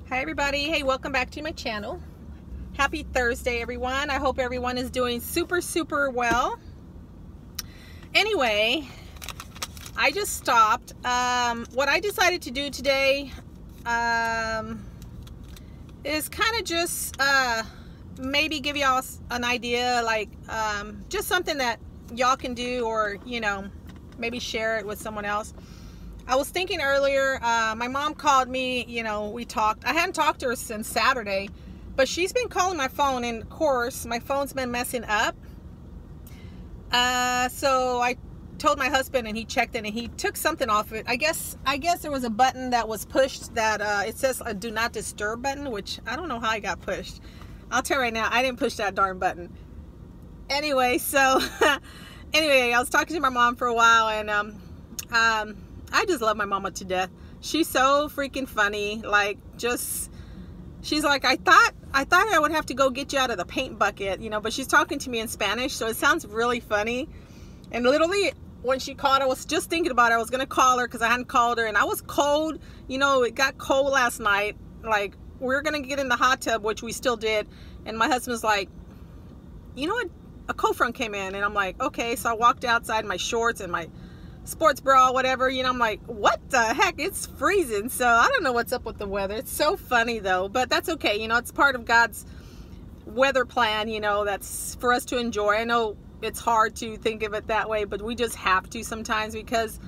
Hi everybody. Hey, welcome back to my channel. Happy Thursday everyone. I hope everyone is doing super well. Anyway, I just stopped. What I decided to do today is kind of just maybe give y'all an idea, like just something that y'all can do, or maybe share it with someone else. I was thinking earlier, my mom called me, we talked. I hadn't talked to her since Saturday, but she's been calling my phone, and of course, my phone's been messing up. So I told my husband, and he checked it, and he took something off it. I guess there was a button that was pushed that it says a do not disturb button, which I don't know how I got pushed. I'll tell you right now, I didn't push that darn button. Anyway, so anyway, I was talking to my mom for a while, and I just love my mama to death. She's so freaking funny. Like, she's like, I thought I would have to go get you out of the paint bucket, but she's talking to me in Spanish, so it sounds really funny. And literally, when she called, I was just thinking about it. I was going to call her because I hadn't called her, and I was cold. It got cold last night. Like, we were going to get in the hot tub, which we still did. And my husband's like, you know what? A cold front came in. And I'm like, okay. So I walked outside in my shorts and my sports bra, whatever, I'm like, what the heck? It's freezing. So I don't know what's up with the weather. It's so funny though, but that's okay. It's part of God's weather plan, that's for us to enjoy. I know it's hard to think of it that way, but we just have to sometimes, because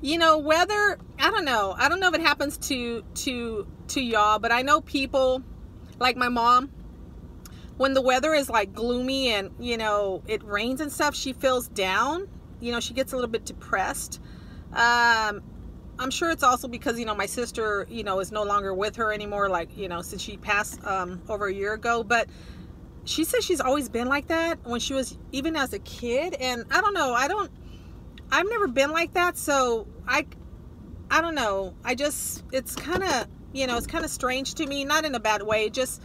weather, I don't know if it happens to y'all, but I know people like my mom, when the weather is like gloomy and it rains and stuff, she feels down. She gets a little bit depressed. I'm sure it's also because, my sister, is no longer with her anymore, like, since she passed over a year ago. But she says she's always been like that when she was, even as a kid. And I don't know, I've never been like that. So I don't know. It's kind of, it's kind of strange to me, not in a bad way, just,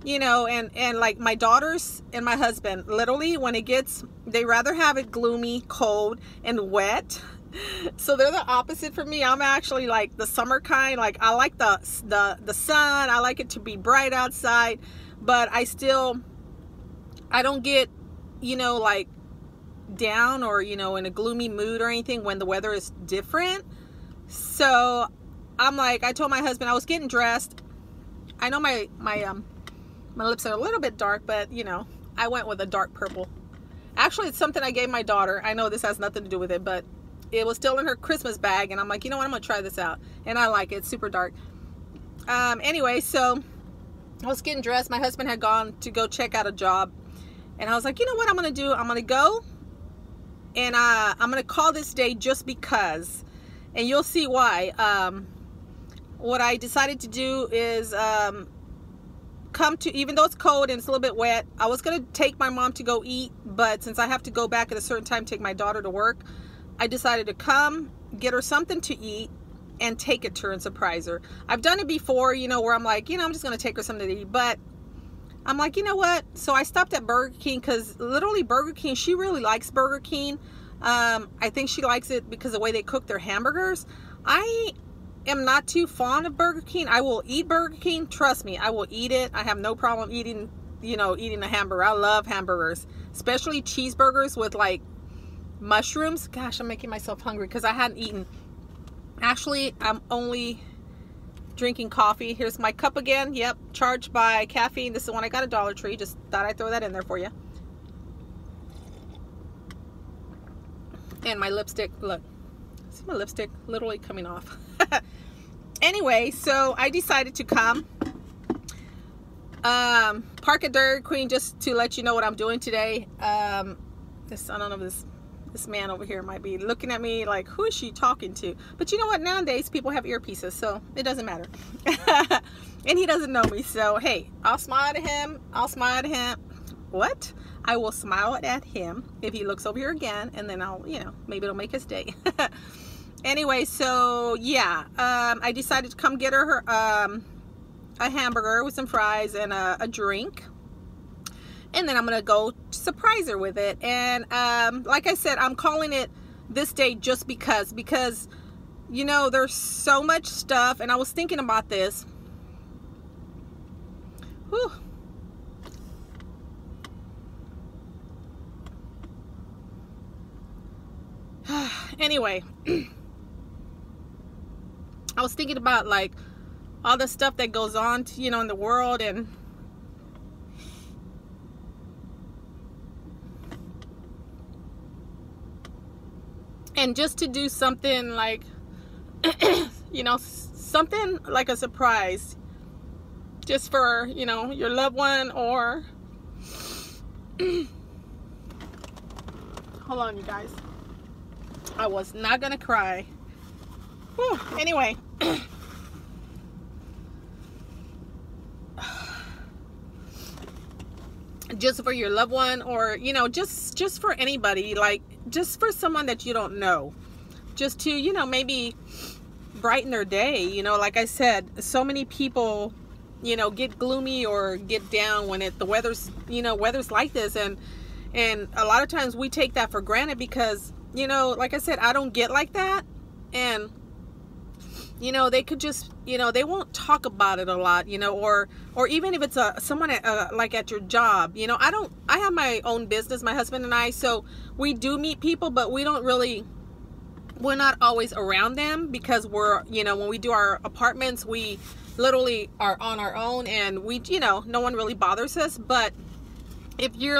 and like my daughters and my husband, literally when they rather have it gloomy, cold, and wet. So they're the opposite for me. I'm actually like the summer kind. Like, I like the sun. I like it to be bright outside, but I don't get, like down or, in a gloomy mood or anything when the weather is different. So I'm like, I told my husband, I was getting dressed. I know my lips are a little bit dark, but I went with a dark purple. Actually, it's something I gave my daughter. I know this has nothing to do with it, but it was still in her Christmas bag, and I'm like, you know what, I'm gonna try this out, and I like it. It's super dark. Anyway, so I was getting dressed. My husband had gone to go check out a job, and I was like, you know what I'm gonna do? I'm gonna go, and I'm gonna call this day just because, and you'll see why. What I decided to do is even though it's cold and it's a little bit wet, I was going to take my mom to go eat, but since I have to go back at a certain time, take my daughter to work, I decided to come get her something to eat and take it to her and surprise her. I've done it before, where I'm like, I'm just going to take her something to eat, but I'm like, you know what? So I stopped at Burger King, because literally Burger King, she really likes Burger King. I think she likes it because of the way they cook their hamburgers. I am not too fond of Burger King. I will eat Burger King, trust me, I will eat it. I have no problem eating a hamburger. I love hamburgers, especially cheeseburgers with like mushrooms. Gosh, I'm making myself hungry because I hadn't eaten. Actually, I'm only drinking coffee. Here's my cup again. Yep, charged by caffeine. This is the one I got at Dollar Tree. Just thought I'd throw that in there for you. And my lipstick, look, see my lipstick literally coming off. Anyway, so I decided to come park at Dairy Queen just to let you know what I'm doing today. I don't know if this man over here might be looking at me like, who is she talking to? But you know what, nowadays people have earpieces, so it doesn't matter. And he doesn't know me, so hey, I'll smile at him. What? I will smile at him if he looks over here again, and then I'll, maybe it'll make his day. Anyway, so yeah, I decided to come get her a hamburger with some fries and a drink, and then I'm gonna go surprise her with it. And like I said, I'm calling it this day just because there's so much stuff. And I was thinking about this, Whew. Anyway, I was thinking about like all the stuff that goes on, you know, in the world, and just to do something like, you know, something like a surprise, just for, you know, your loved one, or hold on, you guys. I was not gonna cry. Whew. Anyway, just for your loved one, or, you know, just for anybody, like just for someone that you don't know, just to, you know, maybe brighten their day. You know, like I said, so many people, you know, get gloomy or get down when the weather's, you know, weather's like this, and a lot of times we take that for granted because, you know, like I said, I don't get like that. And, you know, they could just, you know, they won't talk about it a lot, you know, or even if it's someone at, like at your job, you know, I have my own business, my husband and I, so we do meet people, but we're not always around them because we're, you know, when we do our apartments, we literally are on our own, and we, you know, no one really bothers us. But if you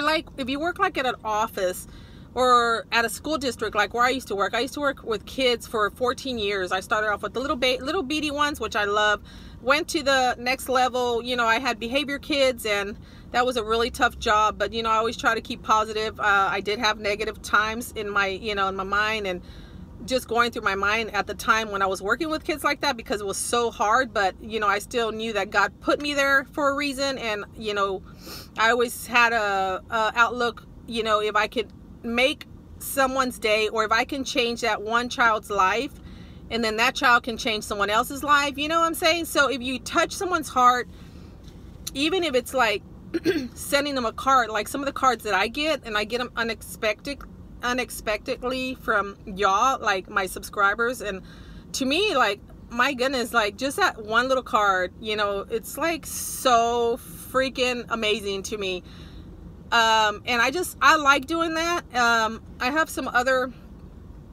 work like at an office or at a school district, like where I used to work with kids for 14 years. I started off with the little beady ones, which I love. Went to the next level. You know, I had behavior kids, and that was a really tough job. But, you know, I always try to keep positive. I did have negative times in my, you know, in my mind, and just going through my mind at the time when I was working with kids like that, because it was so hard. But, you know, I still knew that God put me there for a reason. And, you know, I always had a outlook, you know, if I could make someone's day, or if I can change that one child's life, and then that child can change someone else's life, you know what I'm saying? So if you touch someone's heart, even if it's like sending them a card, like some of the cards that I get, and I get them unexpectedly from y'all, like my subscribers, and to me, like, my goodness, like just that one little card, you know, it's like so freaking amazing to me. And I like doing that. I have some other,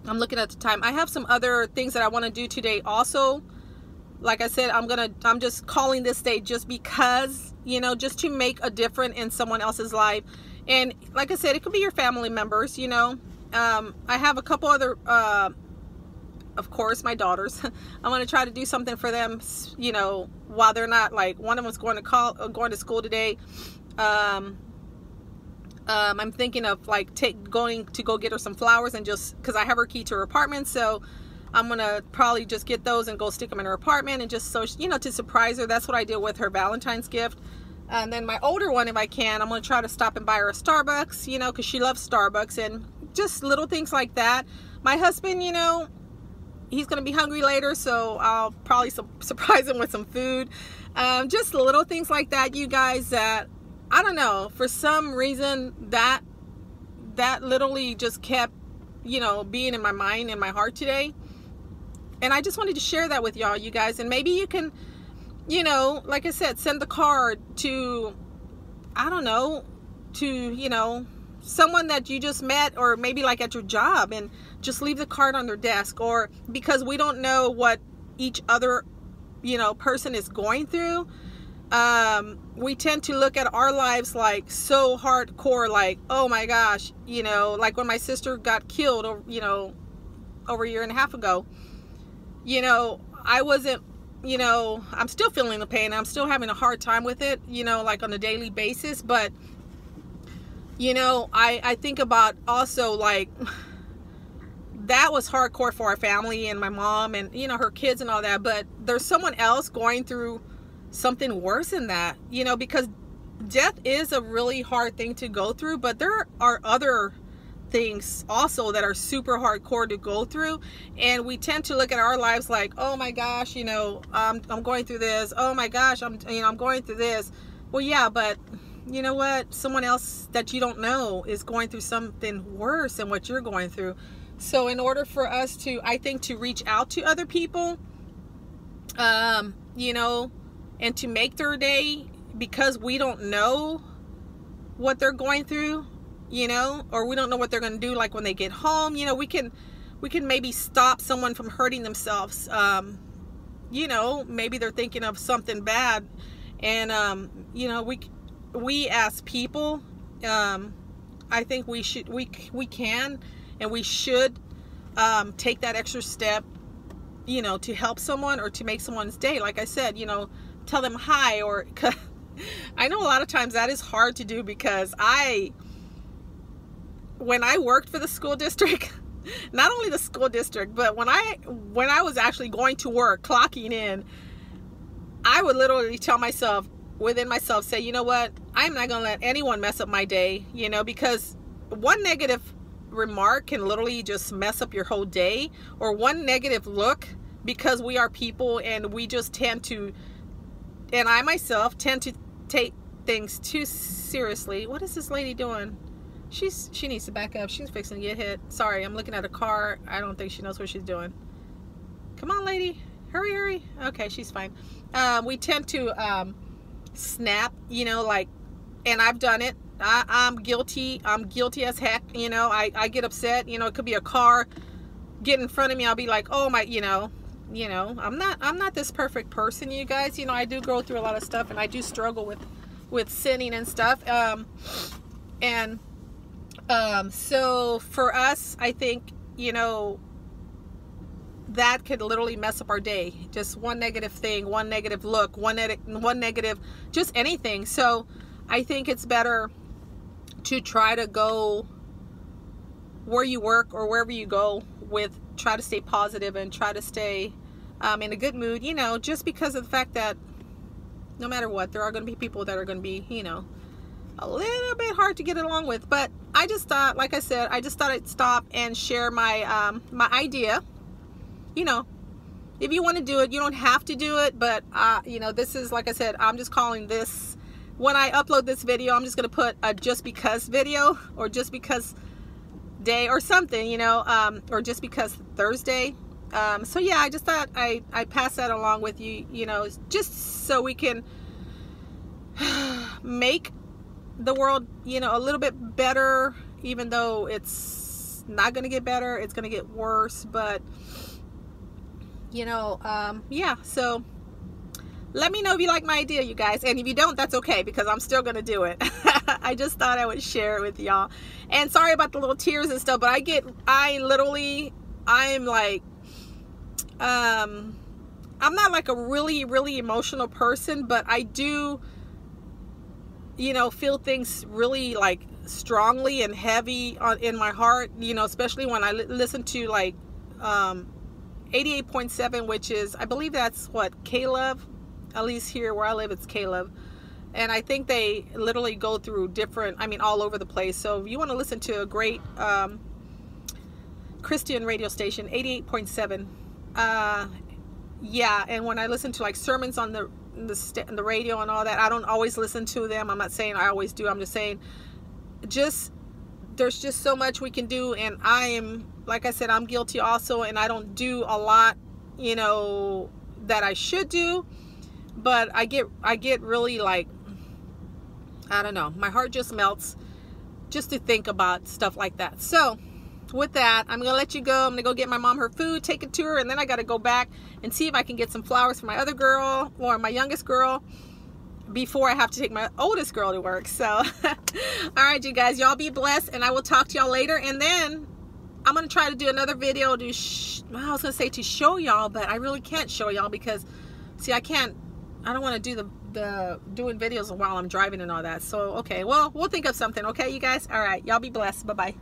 I'm looking at the time, I have some other things that I want to do today also. Like I said, I'm just calling this day just because, you know, just to make a difference in someone else's life. And like I said, it could be your family members, you know. I have a couple other, of course, my daughters. I want to try to do something for them, you know, while they're not, like, one of them is going to school today. I'm thinking of like going to go get her some flowers, and just because I have her key to her apartment, so I'm gonna probably just get those and go stick them in her apartment, and just so, you know, to surprise her. That's what I did with her Valentine's gift. And then my older one, if I can, I'm gonna try to stop and buy her a Starbucks, you know, because she loves Starbucks, and just little things like that. My husband, you know, he's gonna be hungry later, so I'll probably surprise him with some food. Just little things like that, you guys, that I don't know, for some reason that literally just kept, you know, being in my mind and my heart today. And I just wanted to share that with y'all, you guys. And maybe you can, you know, like I said, send the card to, I don't know, to, you know, someone that you just met, or maybe like at your job, and just leave the card on their desk. Or because we don't know what each other, you know, person is going through. We tend to look at our lives like so hardcore, like, oh my gosh, you know, like when my sister got killed, you know, over a year and a half ago, you know, I wasn't, you know, I'm still feeling the pain. I'm still having a hard time with it, you know, like on a daily basis. But, you know, I think about also, like, that was hardcore for our family and my mom and, you know, her kids and all that. But there's someone else going through something worse than that, you know, because death is a really hard thing to go through, but there are other things also that are super hardcore to go through. And we tend to look at our lives like, oh my gosh, you know, I'm going through this. Oh my gosh, I'm going through this. Well, yeah, but you know what? Someone else that you don't know is going through something worse than what you're going through. So in order for us to, I think, to reach out to other people, you know, and to make their day because we don't know what they're going through, you know, or we don't know what they're going to do, like when they get home, you know, we can maybe stop someone from hurting themselves. You know, maybe they're thinking of something bad, and you know, we as people, I think we can and we should take that extra step, you know, to help someone or to make someone's day. Like I said, you know, tell them hi, or I know a lot of times that is hard to do, because when I worked for the school district, not only the school district, but when I was actually going to work, clocking in, I would literally tell myself, within myself, say, you know what, I'm not going to let anyone mess up my day, you know, because one negative remark can literally just mess up your whole day, or one negative look, because we are people and we just tend to, and I myself tend to take things too seriously. What is this lady doing? She needs to back up. She's fixing to get hit. Sorry, I'm looking at a car. I don't think she knows what she's doing. Come on, lady. Hurry. Okay, she's fine. We tend to snap, you know, like, and I've done it. I'm guilty. I'm guilty as heck. You know, I get upset. You know, it could be a car get in front of me. I'll be like, oh my, you know, I'm not this perfect person, you guys. You know, I do go through a lot of stuff, and I do struggle with sinning and stuff. So for us, I think, you know, that could literally mess up our day. Just one negative thing, one negative look, one negative, just anything. So I think it's better to try to go where you work or wherever you go with, try to stay positive and try to stay in a good mood, you know, just because of the fact that no matter what, there are going to be people that are going to be, you know, a little bit hard to get along with. But I just thought, like I said, I just thought I'd stop and share my my idea. You know, if you want to do it, you don't have to do it, but you know, this is, like I said, I'm just calling this, when I upload this video, I'm just going to put a just because video, or just because day or something, you know, or just because Thursday. So yeah, I just thought I pass that along with you, you know, just so we can make the world, you know, a little bit better, even though it's not going to get better, it's going to get worse. But you know, yeah, so let me know if you like my idea, you guys, and if you don't, that's okay, because I'm still going to do it. I just thought I would share it with y'all. And sorry about the little tears and stuff, but I'm like, I'm not like a really emotional person, but I do, you know, feel things really like strongly and heavy in my heart, you know, especially when I listen to like 88.7, which is, I believe that's what, K-Love, at least here where I live, it's K-Love. And I think they literally go through different, I mean, all over the place. So if you want to listen to a great Christian radio station, 88.7, yeah. And when I listen to like sermons on the radio and all that, I don't always listen to them. I'm not saying I always do. I'm just saying, there's just so much we can do. And I am, like I said, I'm guilty also, and I don't do a lot, you know, that I should do. But I get really like, I don't know, my heart just melts just to think about stuff like that. So with that, I'm gonna let you go. I'm gonna go get my mom her food, take it to her, and then I gotta go back and see if I can get some flowers for my other girl, or my youngest girl, before I have to take my oldest girl to work. So all right, you guys, y'all be blessed, and I will talk to y'all later. And then I'm gonna try to do another video to I was gonna say to show y'all, but I really can't show y'all, because see, I don't want to do the doing videos while I'm driving and all that. So okay, well, we'll think of something. Okay, you guys, all right, y'all be blessed. Bye bye.